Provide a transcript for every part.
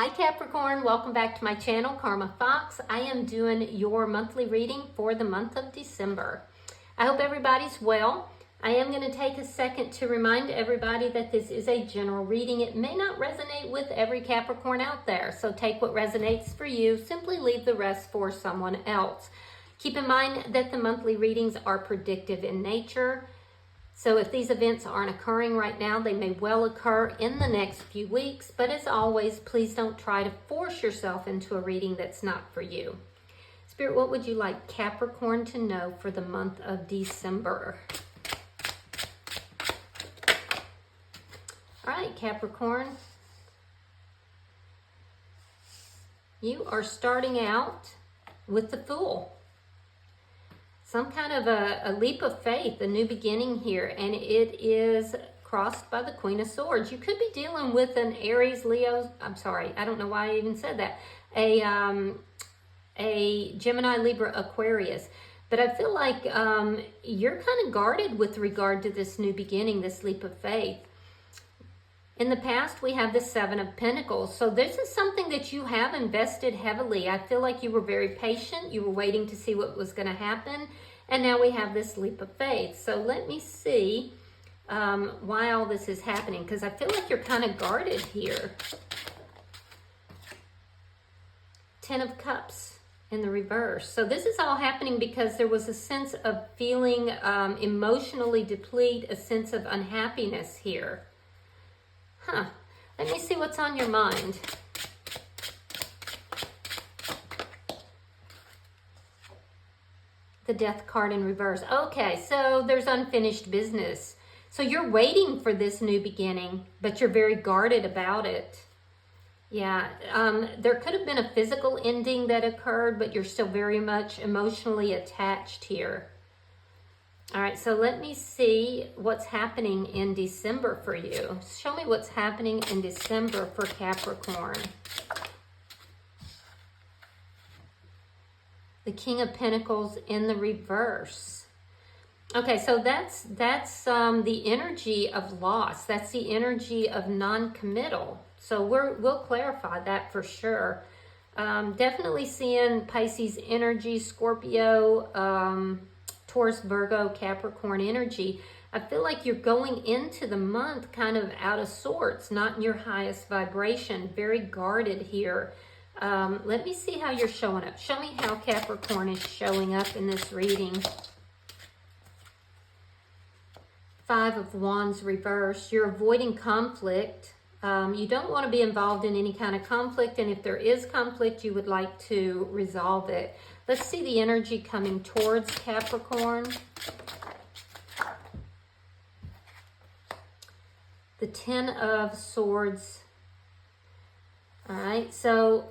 Hi Capricorn, welcome back to my channel, Karma Fox. I am doing your monthly reading for the month of December. I hope everybody's well. I am going to take a second to remind everybody that this is a general reading. It may not resonate with every Capricorn out there, so take what resonates for you. Simply leave the rest for someone else. Keep in mind that the monthly readings are predictive in nature. So if these events aren't occurring right now, they may well occur in the next few weeks. But as always, please don't try to force yourself into a reading that's not for you. Spirit, what would you like Capricorn to know for the month of December? All right, Capricorn. You are starting out with the Fool. Some kind of a leap of faith, a new beginning here, and it is crossed by the Queen of Swords. You could be dealing with an Aries, Leo, I don't know why I even said that, a Gemini, Libra, Aquarius. But I feel like you're kind of guarded with regard to this new beginning, this leap of faith. In the past, we have the Seven of Pentacles. So this is something that you have invested heavily. I feel like you were very patient. You were waiting to see what was going to happen. And now we have this leap of faith. So let me see why all this is happening, because I feel like you're kind of guarded here. Ten of Cups in the reverse. So this is all happening because there was a sense of feeling emotionally depleted, a sense of unhappiness here. Let me see what's on your mind. The Death card in reverse. Okay, so there's unfinished business. So you're waiting for this new beginning, but you're very guarded about it. Yeah, there could have been a physical ending that occurred, but you're still very much emotionally attached here. All right, so let me see what's happening in December for you. Show me what's happening in December for Capricorn. The King of Pentacles in the reverse. Okay, so that's the energy of loss. That's the energy of non-committal. So we'll clarify that for sure. Definitely seeing Pisces energy, Scorpio, Taurus, Virgo, Capricorn energy. I feel like you're going into the month kind of out of sorts, not in your highest vibration, very guarded here. Let me see how you're showing up. Show me how Capricorn is showing up in this reading. Five of Wands reverse. You're avoiding conflict. You don't want to be involved in any kind of conflict, and if there is conflict, you would like to resolve it. Let's see the energy coming towards Capricorn. The Ten of Swords. All right, so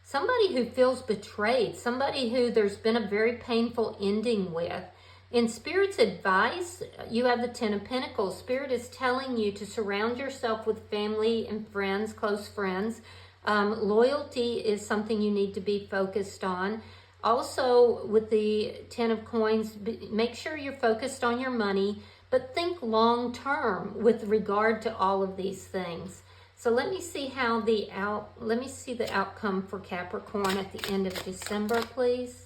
somebody who feels betrayed, somebody who there's been a very painful ending with. In Spirit's advice, you have the Ten of Pentacles. Spirit is telling you to surround yourself with family and friends, close friends. Loyalty is something you need to be focused on. Also, with the Ten of Coins, make sure you're focused on your money, but think long term with regard to all of these things. So let me see how the outcome for Capricorn at the end of December, please.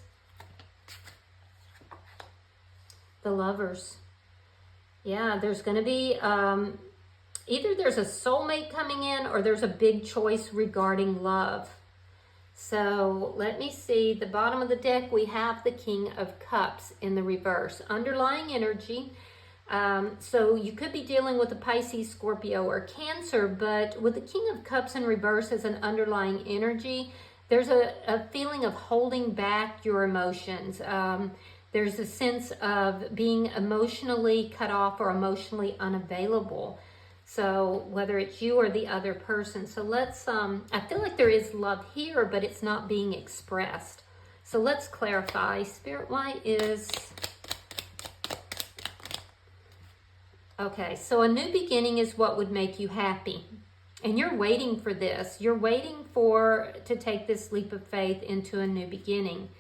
The Lovers. Yeah, there's going to be either there's a soulmate coming in or there's a big choice regarding love. So let me see. The bottom of the deck, we have the King of Cups in the reverse. Underlying energy. So you could be dealing with a Pisces, Scorpio, or Cancer, but with the King of Cups in reverse as an underlying energy, there's a feeling of holding back your emotions. There's a sense of being emotionally cut off or emotionally unavailable. So whether it's you or the other person. So let's, I feel like there is love here, but it's not being expressed. So let's clarify. Spirit, why is... Okay, so a new beginning is what would make you happy. And you're waiting for this. You're waiting to take this leap of faith into a new beginning.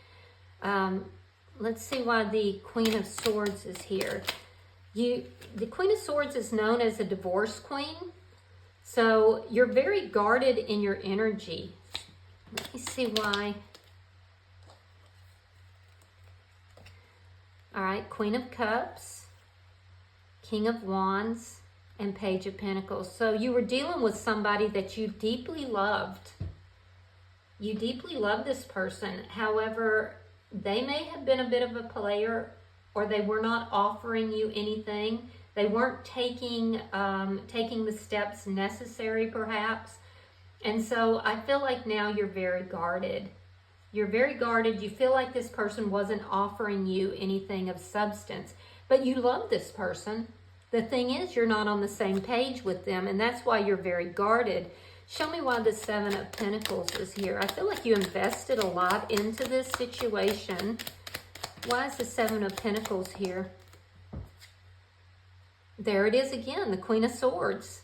Let's see why the Queen of Swords is here. The Queen of Swords is known as a divorce queen. So you're very guarded in your energy. Let me see why. All right, Queen of Cups, King of Wands, and Page of Pentacles. So you were dealing with somebody that you deeply loved. You deeply love this person. However, they may have been a bit of a player, or they were not offering you anything. They weren't taking the steps necessary, perhaps. And so I feel like now you're very guarded. You're very guarded. You feel like this person wasn't offering you anything of substance, but you love this person. The thing is, you're not on the same page with them, and that's why you're very guarded. Show me why the Seven of Pentacles is here. I feel like you invested a lot into this situation. Why is the Seven of Pentacles here? There it is again, the Queen of Swords.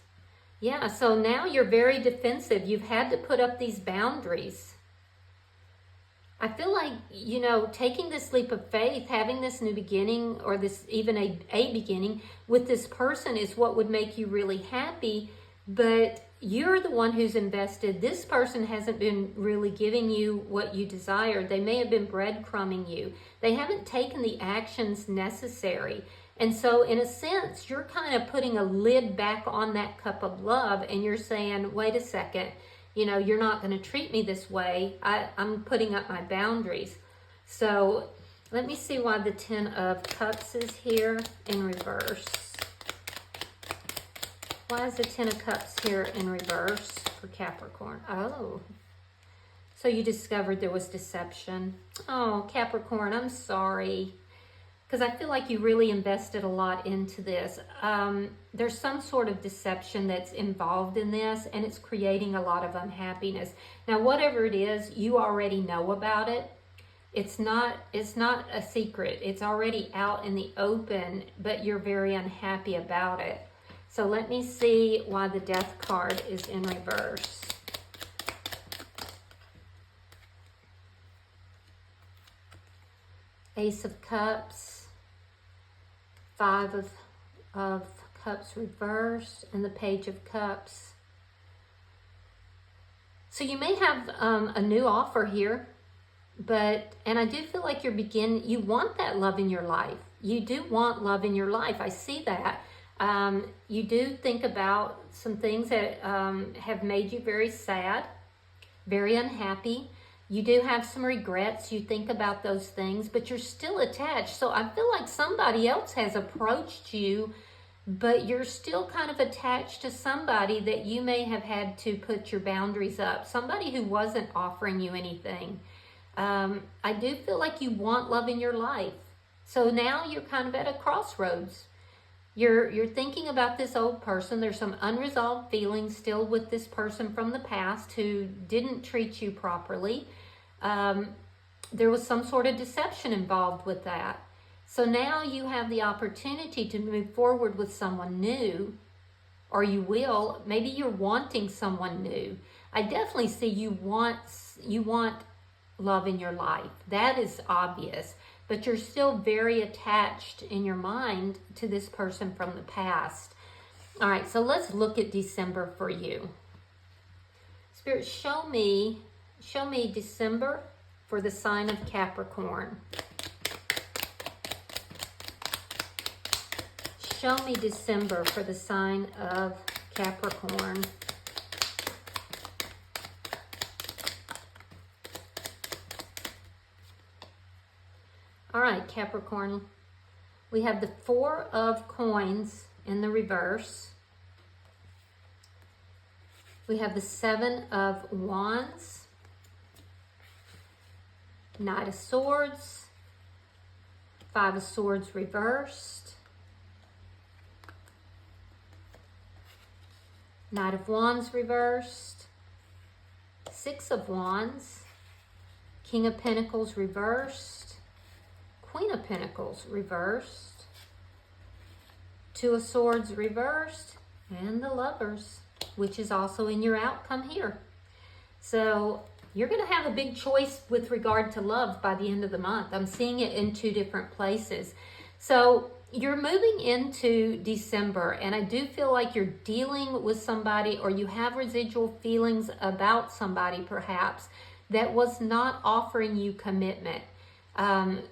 Yeah, so now you're very defensive. You've had to put up these boundaries. I feel like, you know, taking this leap of faith, having this new beginning, or this even a beginning with this person is what would make you really happy, but you're the one who's invested. This person hasn't been really giving you what you desired. They may have been breadcrumbing you. They haven't taken the actions necessary. And so in a sense, you're kind of putting a lid back on that cup of love, and you're saying, wait a second, you know, you're not going to treat me this way. I'm putting up my boundaries. So let me see why the Ten of Cups is here in reverse. Why is the Ten of Cups here in reverse for Capricorn? Oh, so you discovered there was deception. Oh, Capricorn, I'm sorry. Because I feel like you really invested a lot into this. There's some sort of deception that's involved in this, and it's creating a lot of unhappiness. Now, whatever it is, you already know about it. It's not a secret. It's already out in the open, but you're very unhappy about it. So let me see why the Death card is in reverse. Ace of Cups, Five of Cups reversed, and the Page of Cups. So you may have a new offer here, and I do feel like you want that love in your life. You do want love in your life. I see that. You do think about some things that have made you very sad, very unhappy. You do have some regrets. You think about those things, but you're still attached. So I feel like somebody else has approached you, but you're still kind of attached to somebody that you may have had to put your boundaries up. Somebody who wasn't offering you anything. I do feel like you want love in your life. So now you're kind of at a crossroads. You're thinking about this old person. There's some unresolved feelings still with this person from the past who didn't treat you properly. There was some sort of deception involved with that. So now you have the opportunity to move forward with someone new, or you will. Maybe you're wanting someone new. I definitely see you want love in your life. That is obvious. But you're still very attached in your mind to this person from the past. All right, so let's look at December for you. Spirit, show me December for the sign of Capricorn. Show me December for the sign of Capricorn. All right, Capricorn, we have the Four of Coins in the reverse. We have the Seven of Wands, Knight of Swords, Five of Swords reversed, Knight of Wands reversed, Six of Wands, King of Pentacles reversed, Queen of Pentacles reversed, Two of Swords reversed, and the Lovers, which is also in your outcome here. So you're going to have a big choice with regard to love by the end of the month. I'm seeing it in two different places. So you're moving into December, and I do feel like you're dealing with somebody, or you have residual feelings about somebody perhaps that was not offering you commitment.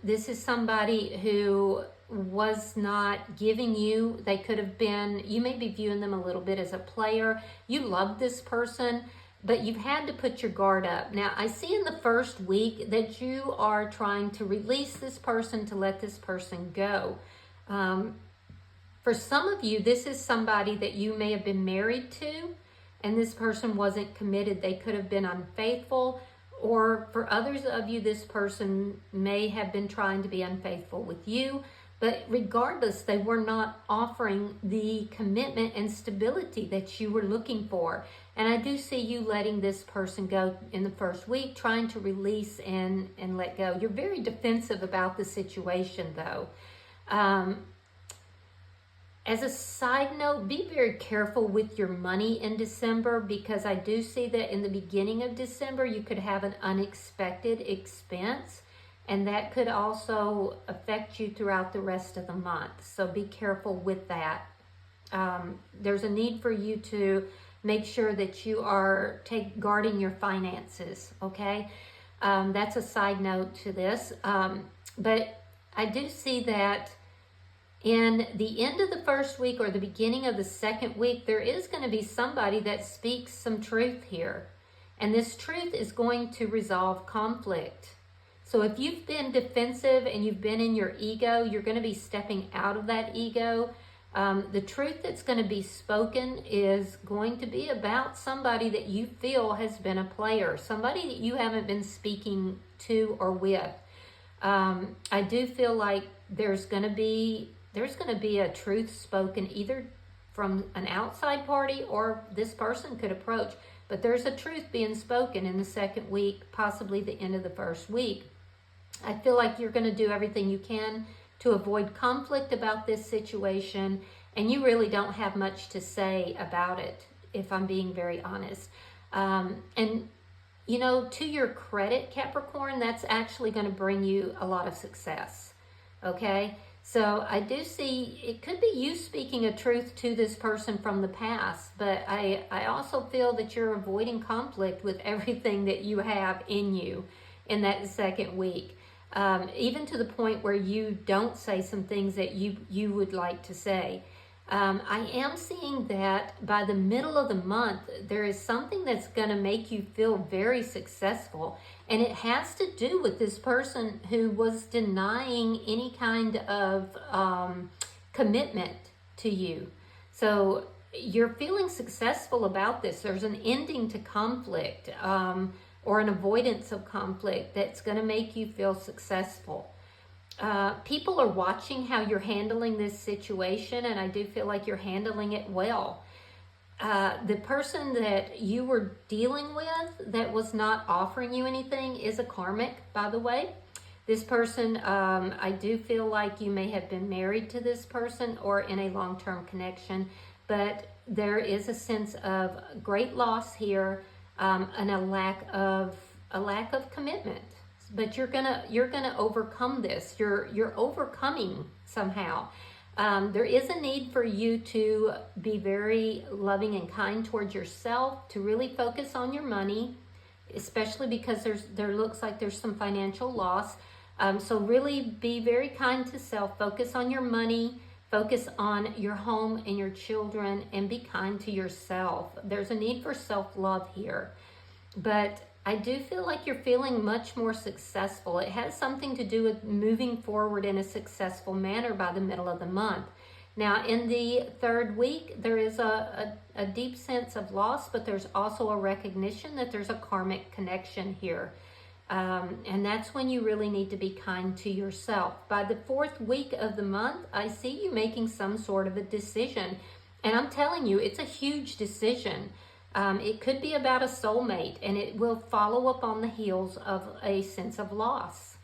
This is somebody who was not giving you, they could have been, you may be viewing them a little bit as a player. You love this person, but you've had to put your guard up. Now, I see in the first week that you are trying to release this person, to let this person go. For some of you, this is somebody that you may have been married to, and this person wasn't committed. They could have been unfaithful. Or for others of you, this person may have been trying to be unfaithful with you. But regardless, they were not offering the commitment and stability that you were looking for. And I do see you letting this person go in the first week, trying to release and let go. You're very defensive about the situation, though. As a side note, be very careful with your money in December, because I do see that in the beginning of December, you could have an unexpected expense, and that could also affect you throughout the rest of the month. So be careful with that. There's a need for you to make sure that you are guarding your finances, okay? That's a side note to this. But I do see that in the end of the first week or the beginning of the second week, there is going to be somebody that speaks some truth here. And this truth is going to resolve conflict. So if you've been defensive and you've been in your ego, you're going to be stepping out of that ego. The truth that's going to be spoken is going to be about somebody that you feel has been a player, somebody that you haven't been speaking to or with. I do feel like there's going to be a truth spoken either from an outside party, or this person could approach. But there's a truth being spoken in the second week, possibly the end of the first week. I feel like you're going to do everything you can to avoid conflict about this situation, and you really don't have much to say about it, if I'm being very honest. And you know, to your credit, Capricorn, that's actually going to bring you a lot of success, okay? So I do see it could be you speaking a truth to this person from the past, but I also feel that you're avoiding conflict with everything that you have in you in that second week. Even to the point where you don't say some things that you would like to say. I am seeing that by the middle of the month, there is something that's going to make you feel very successful. And it has to do with this person who was denying any kind of commitment to you. So you're feeling successful about this. There's an ending to conflict. Or an avoidance of conflict that's going to make you feel successful. People are watching how you're handling this situation, and I do feel like you're handling it well. The person that you were dealing with that was not offering you anything is a karmic, by the way. This person, I do feel like you may have been married to this person or in a long-term connection, but there is a sense of great loss here. And a lack of commitment, but you're gonna overcome this. You're overcoming somehow. There is a need for you to be very loving and kind towards yourself, to really focus on your money, especially because there looks like there's some financial loss. So really be very kind to self. Focus on your money. Focus on your home and your children, and be kind to yourself. There's a need for self-love here. But I do feel like you're feeling much more successful. It has something to do with moving forward in a successful manner by the middle of the month. Now, in the third week, there is a deep sense of loss, but there's also a recognition that there's a karmic connection here. And that's when you really need to be kind to yourself. By the fourth week of the month, I see you making some sort of a decision. And I'm telling you, it's a huge decision. It could be about a soulmate, and it will follow up on the heels of a sense of loss.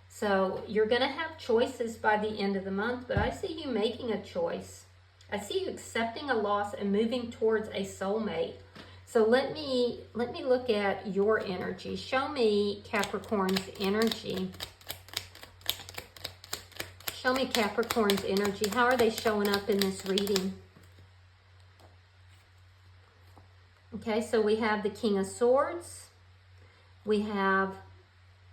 So you're going to have choices by the end of the month, but I see you making a choice. I see you accepting a loss and moving towards a soulmate. So let me look at your energy. Show me Capricorn's energy. Show me Capricorn's energy. How are they showing up in this reading? Okay, so we have the King of Swords. We have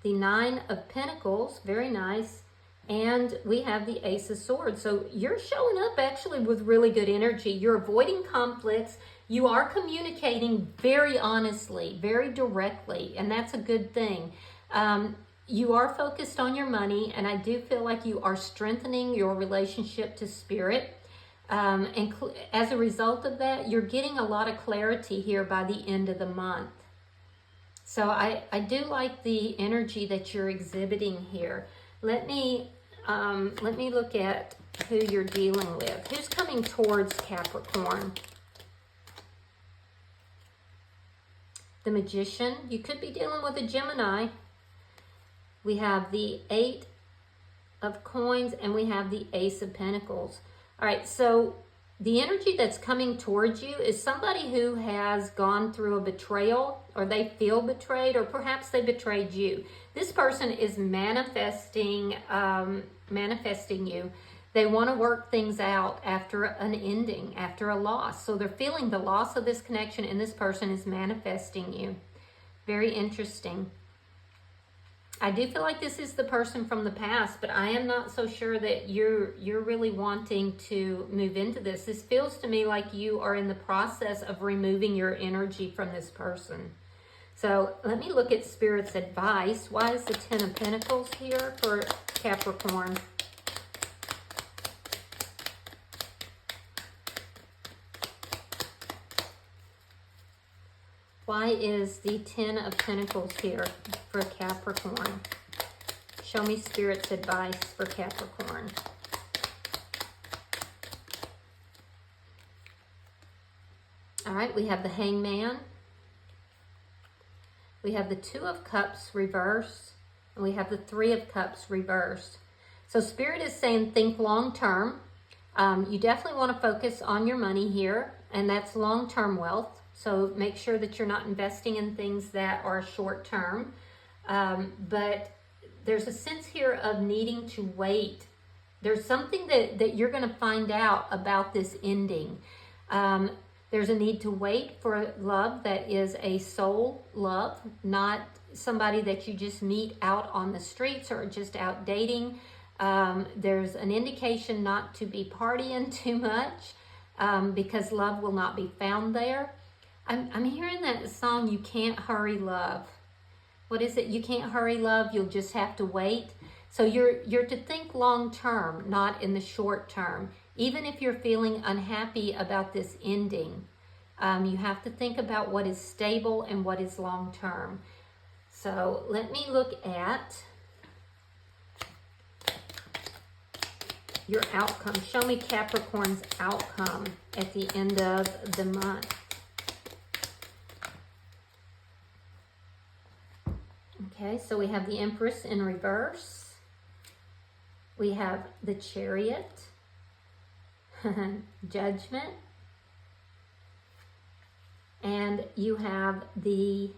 the Nine of Pentacles. Very nice. And we have the Ace of Swords. So you're showing up actually with really good energy. You're avoiding conflicts. You are communicating very honestly, very directly, and that's a good thing. You are focused on your money, and I do feel like you are strengthening your relationship to spirit. And as a result of that, you're getting a lot of clarity here by the end of the month. So I do like the energy that you're exhibiting here. Let me look at who you're dealing with. Who's coming towards Capricorn? The Magician. You could be dealing with a Gemini. We have the Eight of Coins, and we have the Ace of Pentacles. All right, so the energy that's coming towards you is somebody who has gone through a betrayal, or they feel betrayed, or perhaps they betrayed you. This person is manifesting you. They want to work things out after an ending, after a loss. So they're feeling the loss of this connection, and this person is manifesting you. Very interesting. I do feel like this is the person from the past, but I am not so sure that you're really wanting to move into this. This feels to me like you are in the process of removing your energy from this person. So let me look at Spirit's advice. Why is the Ten of Pentacles here for Capricorn? Why is the Ten of Pentacles here for Capricorn? Show me Spirit's advice for Capricorn. All right, we have the Hangman. We have the Two of Cups reversed. And we have the Three of Cups reversed. So Spirit is saying think long term. You definitely want to focus on your money here, and that's long-term wealth. So make sure that you're not investing in things that are short term. But there's a sense here of needing to wait. There's something that you're going to find out about this ending. There's a need to wait for love that is a soul love, not somebody that you just meet out on the streets or just out dating. There's an indication not to be partying too much because love will not be found there. I'm hearing that song, You Can't Hurry Love. What is it? You can't hurry love, you'll just have to wait. So you're to think long term, not in the short term. Even if you're feeling unhappy about this ending, you have to think about what is stable and what is long term. So let me look at your outcome. Show me Capricorn's outcome at the end of the month. Okay, so we have the Empress in reverse. We have the Chariot, Judgment, and you have the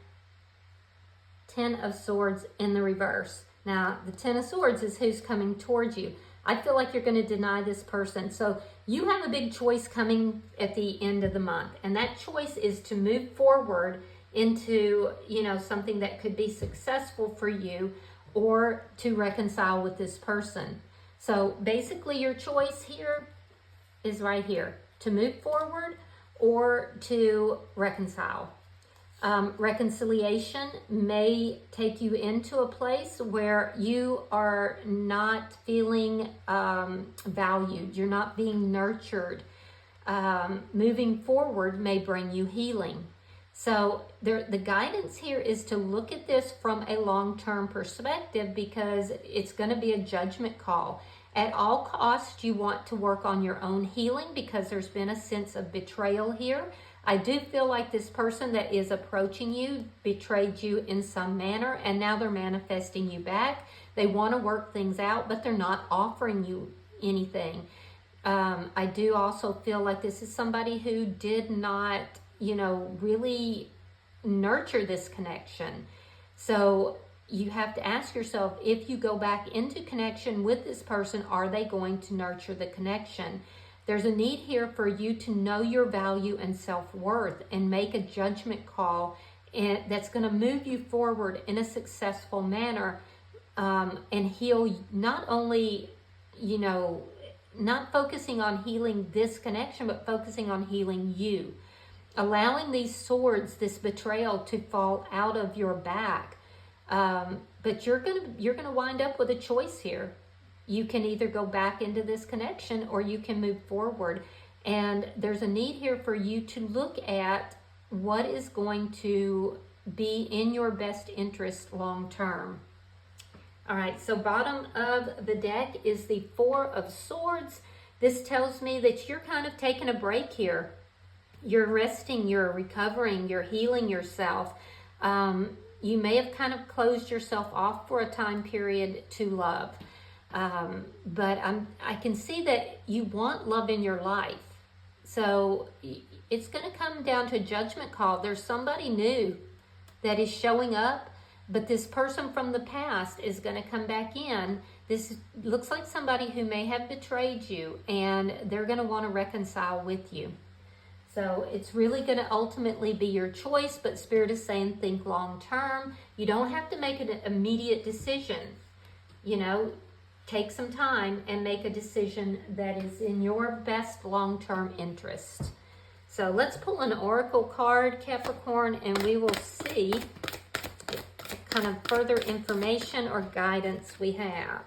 Ten of Swords in the reverse. Now, the Ten of Swords is who's coming towards you. I feel like you're going to deny this person. So you have a big choice coming at the end of the month, and that choice is to move forward into, something that could be successful for you, or to reconcile with this person. So basically your choice here is right here, to move forward or to reconcile. Reconciliation may take you into a place where you are not feeling valued. You're not being nurtured. Moving forward may bring you healing. So the guidance here is to look at this from a long-term perspective, because it's going to be a judgment call. At all costs, you want to work on your own healing, because there's been a sense of betrayal here. I do feel like this person that is approaching you betrayed you in some manner, and now they're manifesting you back. They want to work things out, but they're not offering you anything. I do also feel like this is somebody who did not, really nurture this connection. So you have to ask yourself, if you go back into connection with this person, are they going to nurture the connection? There's a need here for you to know your value and self-worth and make a judgment call that's going to move you forward in a successful manner, and heal not only, not focusing on healing this connection, but focusing on healing you. Allowing these swords, this betrayal, to fall out of your back. But you're gonna wind up with a choice here. You can either go back into this connection or you can move forward. And there's a need here for you to look at what is going to be in your best interest long term. All right, so bottom of the deck is the Four of Swords. This tells me that you're kind of taking a break here. You're resting, you're recovering, you're healing yourself. You may have kind of closed yourself off for a time period to love. But I can see that you want love in your life. So it's going to come down to a judgment call. There's somebody new that is showing up, but this person from the past is going to come back in. This looks like somebody who may have betrayed you, and they're going to want to reconcile with you. So it's really going to ultimately be your choice, but Spirit is saying think long term. You don't have to make an immediate decision. Take some time and make a decision that is in your best long-term interest. So let's pull an oracle card, Capricorn, and we will see what kind of further information or guidance we have.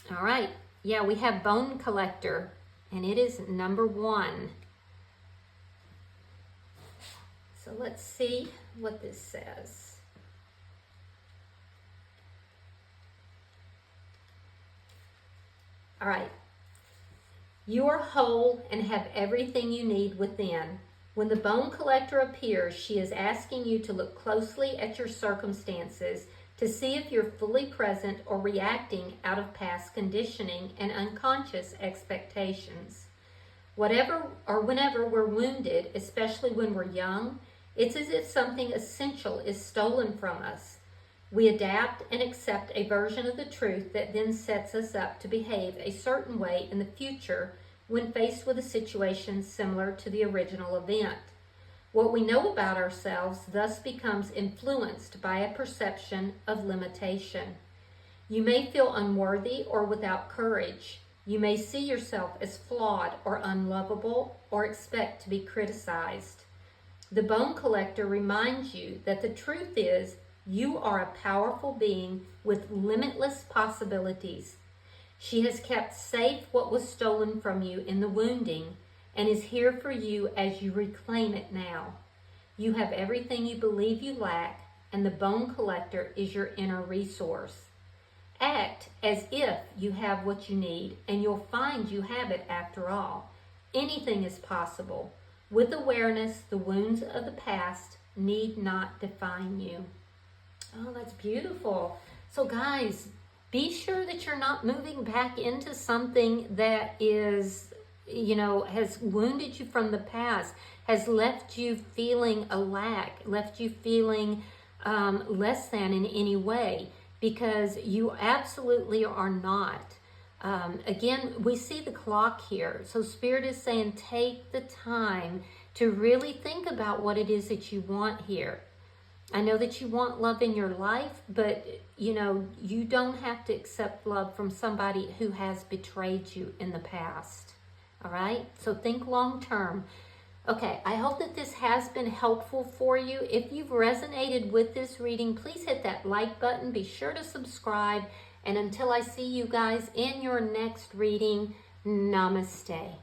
All right. Yeah, we have Bone Collector, and it is number 1. So let's see what this says. All right. You are whole and have everything you need within. When the Bone Collector appears, she is asking you to look closely at your circumstances to see if you're fully present or reacting out of past conditioning and unconscious expectations. Whatever or whenever we're wounded, especially when we're young, it's as if something essential is stolen from us. We adapt and accept a version of the truth that then sets us up to behave a certain way in the future when faced with a situation similar to the original event. What we know about ourselves thus becomes influenced by a perception of limitation. You may feel unworthy or without courage. You may see yourself as flawed or unlovable or expect to be criticized. The Bone Collector reminds you that the truth is you are a powerful being with limitless possibilities. She has kept safe what was stolen from you in the wounding and is here for you as you reclaim it now. You have everything you believe you lack, and the Bone Collector is your inner resource. Act as if you have what you need, and you'll find you have it after all. Anything is possible. With awareness, the wounds of the past need not define you. Oh, that's beautiful. So guys, be sure that you're not moving back into something that is, has wounded you from the past, has left you feeling a lack, left you feeling less than in any way, because you absolutely are not. Again, we see the clock here. So Spirit is saying take the time to really think about what it is that you want here. I know that you want love in your life, but you don't have to accept love from somebody who has betrayed you in the past. All right? So think long term. Okay, I hope that this has been helpful for you. If you've resonated with this reading, please hit that like button. Be sure to subscribe. And until I see you guys in your next reading, namaste.